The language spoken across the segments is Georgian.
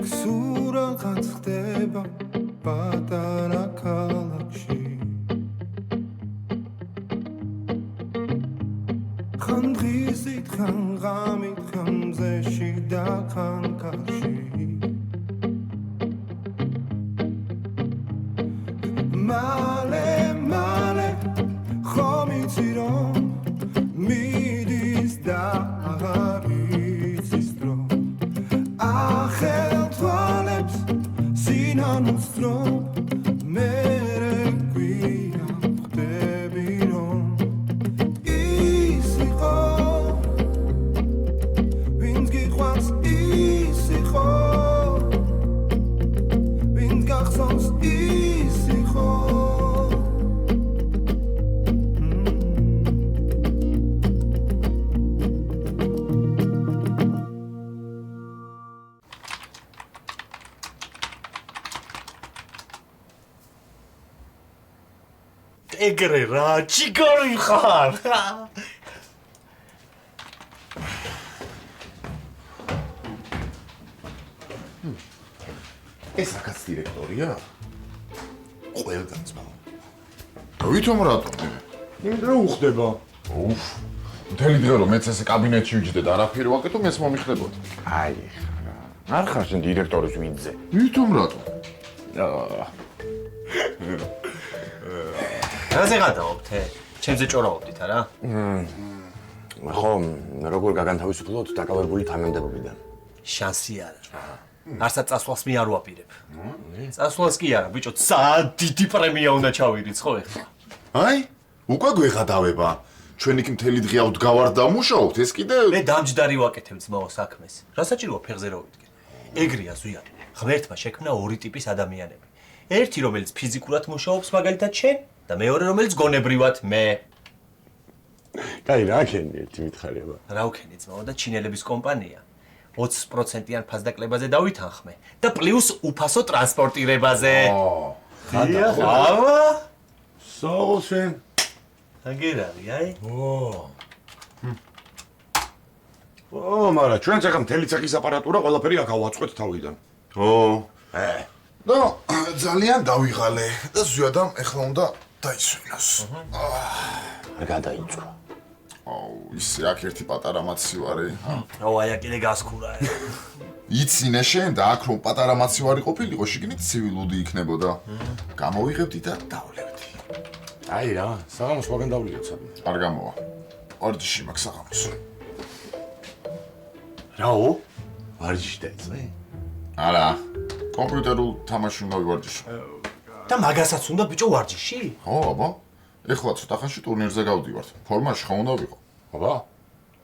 სურაღაც ხდება პატარა ქალაქში ხან დღისით ხან ღამით ხან მზეში და ხან კარში მალე ხომ იცი რომ მიდის და აღარ იცის დრო ახელ თვალებს სინანულს დრო მე გვია ხდები რომ ის იყო ვინც გიყვარს ის იყო ვინც გახსოვს ის იყო ეგრე რა ჩიგარი ხარ ეს აქაც დირექტორია? ყველგან ძმა. ვითომ რატომ? იმიტომ რომ უხდება. უფ. მთელი დღე რომ მეც ესე კაბინეტში ვიჯდე და არაფერი ვაკეთო, მეც მომიხდებოდი. აი ხარა. არ ხარ შენ დირექტორის ვინძე. ვითომ რატომ? რაზე გადავობთ? ჩემზე ჭორაობდით არა? ხო, როგორ გაგანთავისუფლოთ დაკავებული თანამდებობიდან. შანსი არა. არცად წასვლას მე არ ვაპირებ. წასვლას კი არა, ბიჭო, დიდი პრემია უნდა ჩავირიც ხო ეხლა? აი, უკვე გვეღადავება. ჩვენ იქ მთელი დღე ავდგავართ და მუშაობთ, ეს კიდე მე დამჯდარი ვაკეთებ ძმაო საქმეს. რა საჭიროა ფეხზე რო ვიდგე? ეგრეა ზვიან. ღმერთმა შექმნა ორი ტიპის ადამიანები. ერთი რომელიც ფიზიკურად მუშაობს, მაგალითად შენ და მეორე რომელიც გონებრივად მე. კაი, რა ქენი ერთი მითხარება. რა ვქენი ძმაო და ჩინელების კომპანია 20%-იან ფასდაკლებაზე დავითანხმე და პლუს უფასო ტრანსპორტირებაზე. ხადა. ავა? სულ შენ. აგერარი, აი? მაგრამ ჩვენ ახლა მთელი ცეხის აპარატურა ყველაფერი აქ ავაწყეთ თავიდან. და ძალიან დავიღალე და ზვიადამ ეხლა უნდა დაისვენოს. არ გადაიწვა. აუ, ისე აქ ერთი პატარა მაცივარი. აუ, აი კიდე გასქურა. იცინე შენ და აქ რომ პატარა მაცივარი ყოფილიყო, შიგნით ცივილუდი იქნებოდა. გამოვიღებდი და დავლევდი. აი რა, საღამოს ვაგან დავლიოთ სადმე. არ გამოვა. ვარჯიში მაქვს საღამოს. რაო? ვარჯიში დაიწყე? არა. კომპიუტერულ თამაში უნდა ვივარჯიშო. და მაგასაც უნდა ბიჭო ვარჯიში? ხო, აბა. ეხლა ცოტა ხანში ტურნირზე გავდივართ. ფორმაში ხომ უნდა ვიყო? აბა.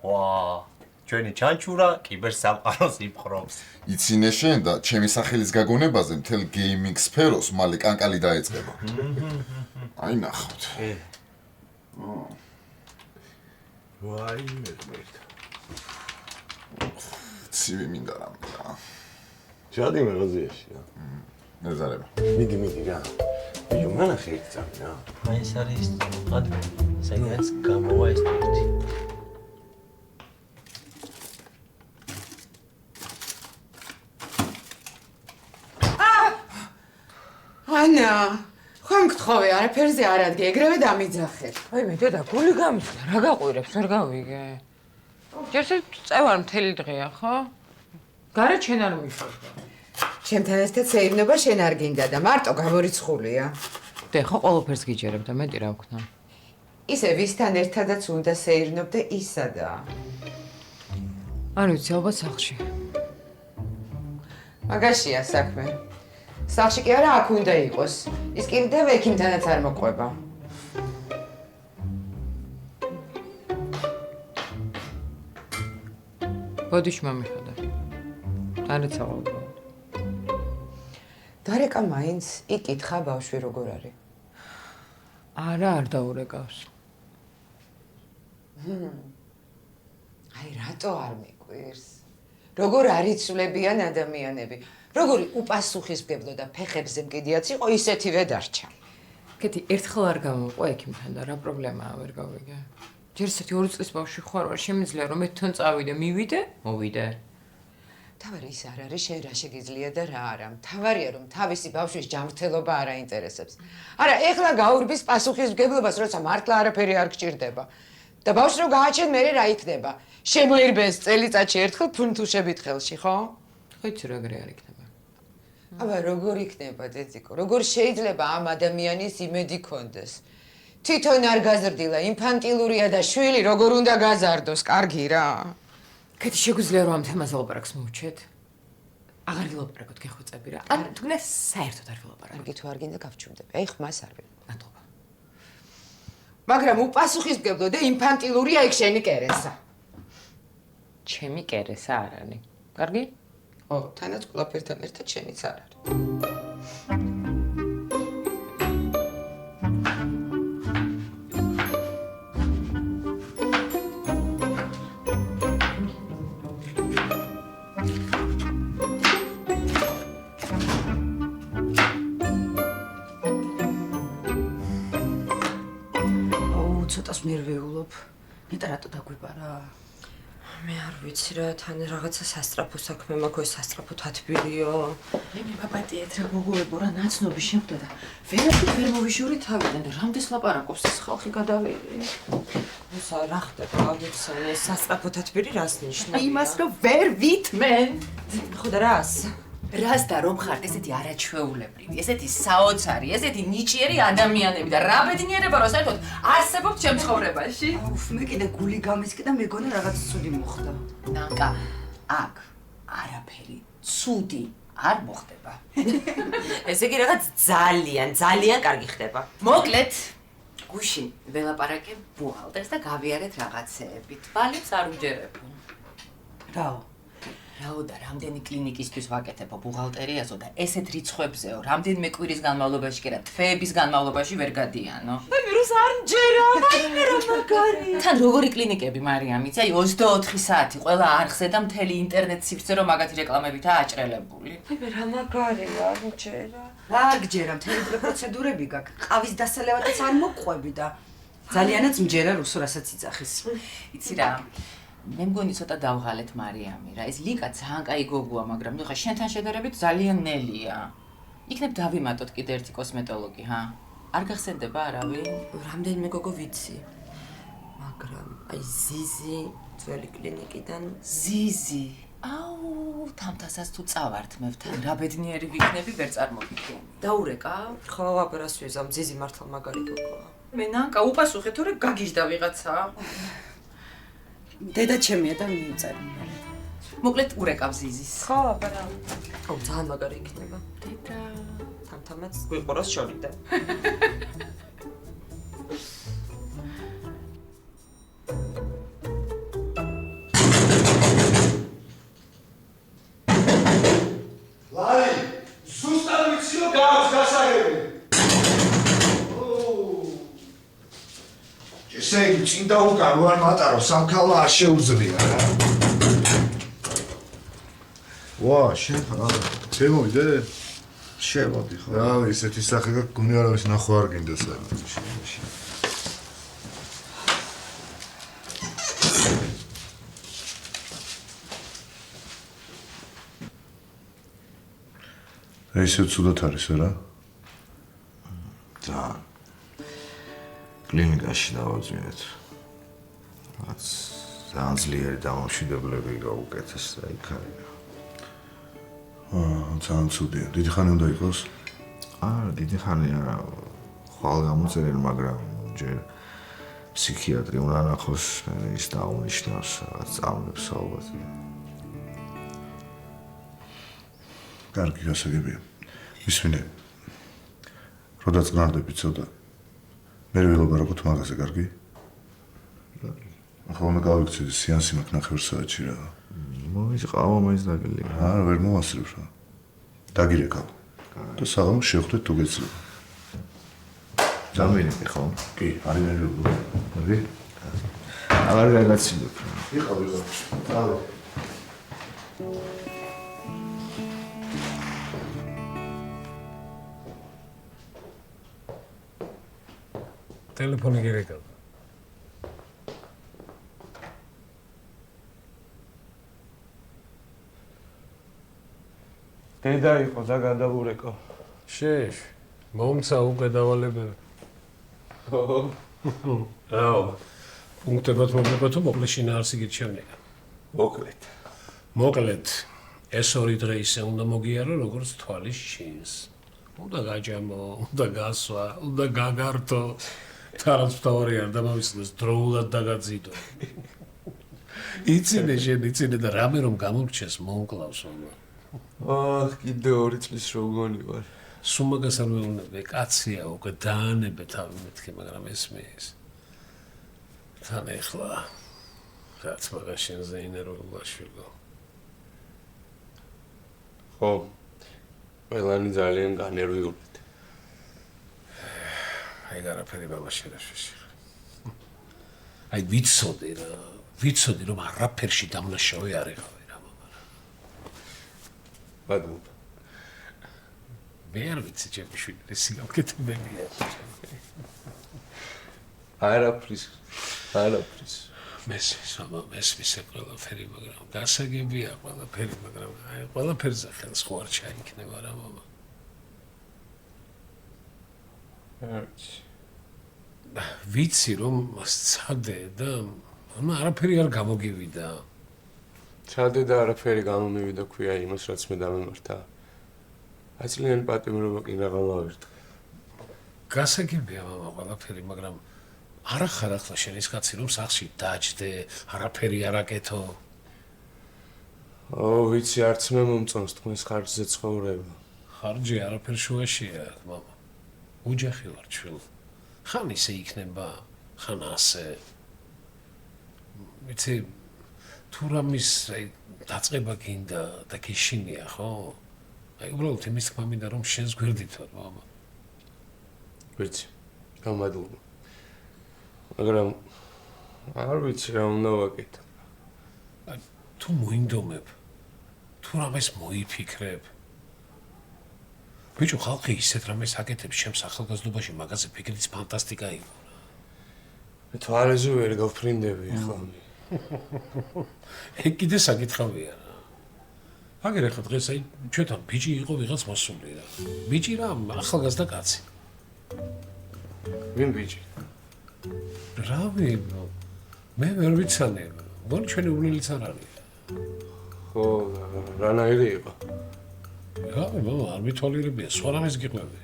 ვა, ჩვენი ჩანჩურა კიბერსამყაროს იფხრობს. იცინე შენ და ჩემი სახელის გაგონებაზე მთელ გეიმინგ სფეროს მალე კანკალი დაეწყება. აი ნახავთ. ვაი, მერტ. ცივი მინდა რამე რა. ჩადი მაღაზიაში რა. მეზარება. მიდი რა. ბიჭო, მანახე ერთი წამი რა. აი ეს არის ადმინი. საერთოდ გამოვა ეს ტექსტი. ანა, ხომ გთხოვე, არაფერზე არ ადგე, ეგრევე დამიძახე. აი მე დედა გული გამისდა, რა გაყვირებს, ვერ გავიგე. ჯერ წევარ მთელი დღეა, ხო? გარა ჩენ არ მიფარდა. ჩემთან ერთად სეირნობა შენ არ გინდა და მარტო გამორიცხულია. დე ხო ყველაფერს გიჯერებ და მეტი რა ვქნა. ისე ვისთან ერთადაც უნდა სეირნობ და ისადა. არ ვიცი, ალბათ სახლში. მაგაშია საქმე. სახლში კი არა, აქ უნდა იყოს. ის კიდევ ექიმთანაც არ მოყვება. ბოდიში მომიხადა. არც აღავდა. დარეკა მაინც იკითხა ბავშვი როგორ არის. არა, არ დაურეკავს. აი რატო არ მიკვირს? როგორ არიცვლებიან ადამიანები? როგორი უპასუხისმგებლო და ფეხებზე მკიდიაც იყო, ისეთივე დარჩა. კეთი, ერთხელ არ გამოვყვა ექიმთან და რა პრობლემაა, ვერ გავიგე. ჯერ ისეთი 2 წლის ბავშვი ხარ, შემიძლია რომ მე თან წავიდე, მივიდე, მოვიდე. თავარი ის არ არის შენ რა შეგიძლია და რა არა. თავარია რომ თავისი ბავშვის ჯანმრთელობა არ აინტერესებს. არა, ეხლა გაურბის პასუხისმგებლობას, როცა მართლა არაფერი არ გჭირდება. და ბავშვს რო გააჩენ, მე რა იქნება? შემოირბენს წელიწადში ერთხელ ფუნთუშებით ხელში, ხო? ხოიცი როგორი არ იქნება. აბა როგორ იქნება, დედიკო? როგორ შეიძლება ამ ადამიანის იმედი კონდეს? თვითონ არ გაზრდილა, ინფანტილურია და შვილი როგორ უნდა გაზარდოს, კარგი რა. კეთი შეგვიძლია რომ ამ თემაზე ვლაპარაკს მოვუჩეთ? აღარ ვილაპარაკოთ გეხვეწები რა. ან თუნდაც საერთოდ არ ვილაპარაკოთ. კარგი თუ არ გინდა გავჩუმდები. აი ხმას არ ვიყო. მადლობა. მაგრამ უპასუხისმგებლო და ინფანტილურია იქ შენი კერესა. ჩემი კერესა არ არის. კარგი? ო, თანაც ყველაფერთან ერთად შენიც არ არის. ცოტას ნერვიულობ. ნეტა რატო დაგვიბარა? მე არ ვიცი რა, თან რაღაცა სასტრაფო საქმე მაქვს, ეს სასტრაფო თათბირიო. მე მებაპატიეთ რა გოგოებო რა ნაცნობი შემდგა და ვერაფერ ვერ მოვიშორი თავიდან და რამდენს ლაპარაკობს ეს ხალხი გადავირი. უსა რა ხდება, ალექსანდრე, ეს სასტრაფო თათბირი რას ნიშნავს? იმას რომ ვერ ვითმენ. ხო და რას? რას და რომ ხართ ესეთი არაჩვეულებრივი, ესეთი საოცარი, ესეთი ნიჭიერი ადამიანები და რა ბედნიერება რომ საერთოდ არსებობთ ჩემ ცხოვრებაში. უფ, მე კიდე გული გამისკი და მეგონა რაღაც ცუდი მოხდა. ნანკა, აქ არაფერი ცუდი არ მოხდება. ესე იგი რაღაც ძალიან კარგი ხდება. მოკლედ, გუშინ ველაპარაკებ ბუღალტერს და გავიარეთ რაღაცეები. თვალებს არ უჯერებო. რაო? რაო და რამდენი კლინიკისთვის ვაკეთებო ბუღალტერიაზო და ესეთ რიცხვებზეო, რამდენიმე კვირის განმავლობაში კი რა, თვეების განმავლობაში ვერ გადიანო. მე მიროს არ მჯერა, მე რა მაგარი. თან როგორი კლინიკები მარიამიც, აი 24 საათი ყველა არხზე და მთელი ინტერნეტ სივრცე რომ მაგათი რეკლამებითაა აჭრელებული. მე რა მაგარია, არ მჯერა. რა არ გჯერა, მთელი პროცედურები გაქვს. ყავის დასალევადაც არ მოყვები და ძალიანაც მჯერა რუსო რასაც იცახის. იცი რა, მე მგონი ცოტა დავღალეთ მარიამი რა. ეს ლიკა ძალიან კაი გოგოა, მაგრამ ნუ ხა შენთან შედარებით ძალიან ნელია. იქნებ დავიმატოთ კიდე ერთი კოსმეტოლოგი, ჰა? არ გახსენდება არავინ? რამდენიმე გოგო ვიცი. მაგრამ აი ზიზი ძველი კლინიკიდან ზიზი. აუ, თამთასაც თუ წავართმევთან, რა ბედნიერი ვიქნები, ვერ წარმოგიდგენ. დაურეკა? ხო, აბერას ვიზამ, ზიზი მართლა მაგარი გოგოა. მე ნანკა უპასუხე თორე გაგიჟდა ვიღაცა. დედა ჩემია და მიიწერ. მოკლედ ურეკავ ზიზის. ხო, აბერა. ო, ძალიან მაგარი იქნება. დედა თამთამაც გვიყუროს შორიდან. ლარი, ზუსტად ვიციო გაქვს გასაგები. ესე იგი, წინ და უკან ვარ მატარო, სამქალა არ შეუძლია რა. ვა, შენ ხარ? შემოვიდე? შემოდი ხო? რა, ისეთი სახე გაქვს, გონი არავის ნახვა არ გინდა საერთოდ. ისე ცუდად არის რა? ძალიან. კლინიკაში დავაძვინეთ. რაც ძალიან ძლიერი დამამშვიდებლები გაუკეთეს და იქ არის. ძალიან ცუდია. დიდი ხანი უნდა იყოს? არა, დიდი ხანი არა. ხვალ გამოწერილი, მაგრამ ჯერ ფსიქიატრი უნდა ნახოს, ის დაუნიშნავს რაღაც წამლებს ალბათ. კარგი გასაგებია. ისმინე. როდესაც გნარდები ცოტა. მე ველაპარაკოთ მაგაზე, კარგი? ახლა უნდა გავიქცე სეანსი მაქვს 9 საათში რა. მოიწყავა მაინც დაგილი. არა, ვერ მოვასწრებ რა. დაგირეკავ. და საღამოს შევხვდეთ თუ გეცლება. დამენები ხო? კი, არის ნერვიულობა. მოდი. აღარ გაგაცილებ. იყავი რა. წავე. ტელეფონი გირეკავ. დედა იყო და გადავურეკო. შეშ, მომცა უკვე დავალებები. აუ, პუნქტებად მოგება თუ მოკლე შინაარსი გირჩევნია. მოკლედ, ეს ორი დღე ისე უნდა მოგიარო, როგორც თვალის შინს. უნდა გაჯამო, უნდა გასვა, უნდა გაგართო. თარაც მთავარი არ დამავიწყდეს, დროულად დაგაძიდო. იცინე შენ, იცინე და რამე რომ გამორჩეს მომკლავს უნდა. კიდე 2 წლის რო გონი ვარ. სულ მაგას არ მეუბნები, კაცია უკვე დაანებე თავი მეთქი, მაგრამ ესმის. თან ეხლა რაც მაგას შენზე ინერვიულა შვილი. ხო. ყველანი ძალიან განერვიულეთ. აი გარაფერი ბაბა შედაშეში. აი ვიცოდი რომ არაფერში დამნაშავე არ იყავი რა მამა. ბადმობა. მე არ ვიცი ჩემი შვილი ესი გამკეთებელია. არაფრის. მესმის ყველაფერი, მაგრამ გასაგებია ყველაფერი, მაგრამ აი ყველაფერზე ხელს ხო არ ჩაიქნება რა მამა. ვიცი რომ სცადე და არაფერი არ გამოგივიდა. ჩადე და არაფერი გამომივიდა ქვია იმას რაც მე დამემართა. აწლიანი პატიმრობა კი რა გამავერტყე. გასაგებია მამა ყველაფერი, მაგრამ არა ხარ ახლა შენ ის კაცი რომ სახში დაჯდე, არაფერი არ აკეთო. ვიცი არც მე მომწონს თქვენს ხარჯზე ცხოვრება. ხარჯი არაფერ შუაშია, მამა. ოჯახი ვარ ჩვილ. ხან ისე იქნება, ხან ასე. ვიცი თუ რამის აი დაწყება გინდა და გიშინია, ხო? აი უბრალოდ იმის თქმა მინდა რომ შენს გვერდით ვარ, მამა. ვიცი. გამადლობა. მაგრამ არ ვიცი რა უნდა ვაკეთო. თუ მოინდომებ, თუ რამეს მოიფიქრებ. ბიჭო, ხალხი ისეთ რამეს აკეთებს ჩემს ახალგაზრდობაში, მაგაზე ფიქრიც ფანტასტიკა იყო. მე თვალეზე ვერ გავფრინდები ახლა. ეგ კიდე საკითხავია რა. აგერ ახლა დღეს აი ჩვენთან ბიჭი იყო ვიღაც მოსული რა. ბიჭი რა, ახალგაზრდა კაცი. ვინ ბიჭი? რავი, მე ვერ ვიცანე. მგონი ჩვენი უვლელიც არ არის. ხო, რანაირი იყო? რავი, მამა, არ მithვალიერებია, სხვა რამეს გიყვები.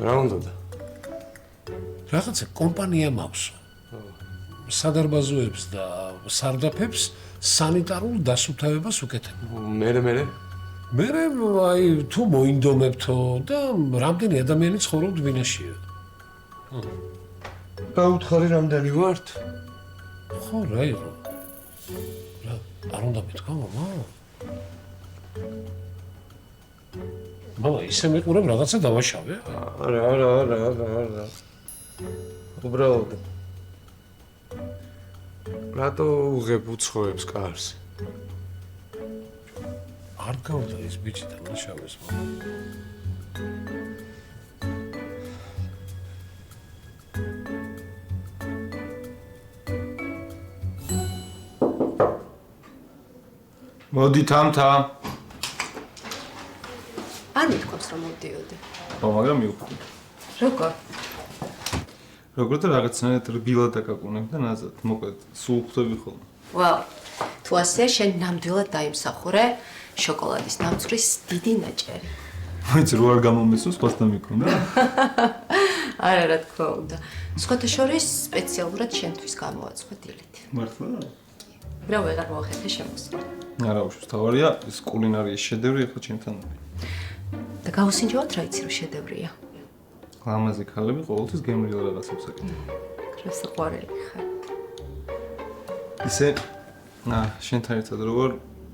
რა უნდა და? რაღაცა კომპანია მაქვს. სადარბაზოებს და სარდაფებს სანიტარულ დასუფთავებას უკეთებ. მე აი თუ მოინდომებთო და რამდენი ადამიანი ცხოვრობთ ბინაშია. გაუთხარი რამდენი ვართ? ხო, რა იყო? რა, არ უნდა მეთქვა, მამა? მამა, ისე მეყურებ რაღაცა დავაშავე? არა. უბრალოდ რატო უღებ უცხოებს კარს? არ გავდა ეს ბიჭი დამაშავეს, მამა. მოდი თამთა. არ მithქვამს რომ მოვდიოდი. ხო, მაგრამ მივხვდი. როგორ და რაღაცნაირად რბილად დაკაკუნებ და ნაზად, მოკლედ, სულ ხვდები ხოლმე. ვალ, თუ ასე შენ ნამდვილად დაიმსახურე შოკოლადის ნამწვრის დიდი ნაჭერი. ვიცი, რო არ გამომესოს, ხოსთან მიქონდა. არა, რა თქმა უნდა. სხვათა შორის სპეციალურად შენთვის გამოვაცხვა დილით. მართლა? რა ვეღარ მოახერხე შემოსვლა. არა უშავს, თავარია ეს კულინარიის შედევრი ახლა ჩემთან. და გავუსინჯოთ რა იცი რომ შედევრია. ლამაზი ქალები ყოველთვის გემრიელ რაღაცებს აკეთებენ. გასაყვარელი ხარ. ისე შენთან ერთად როგორ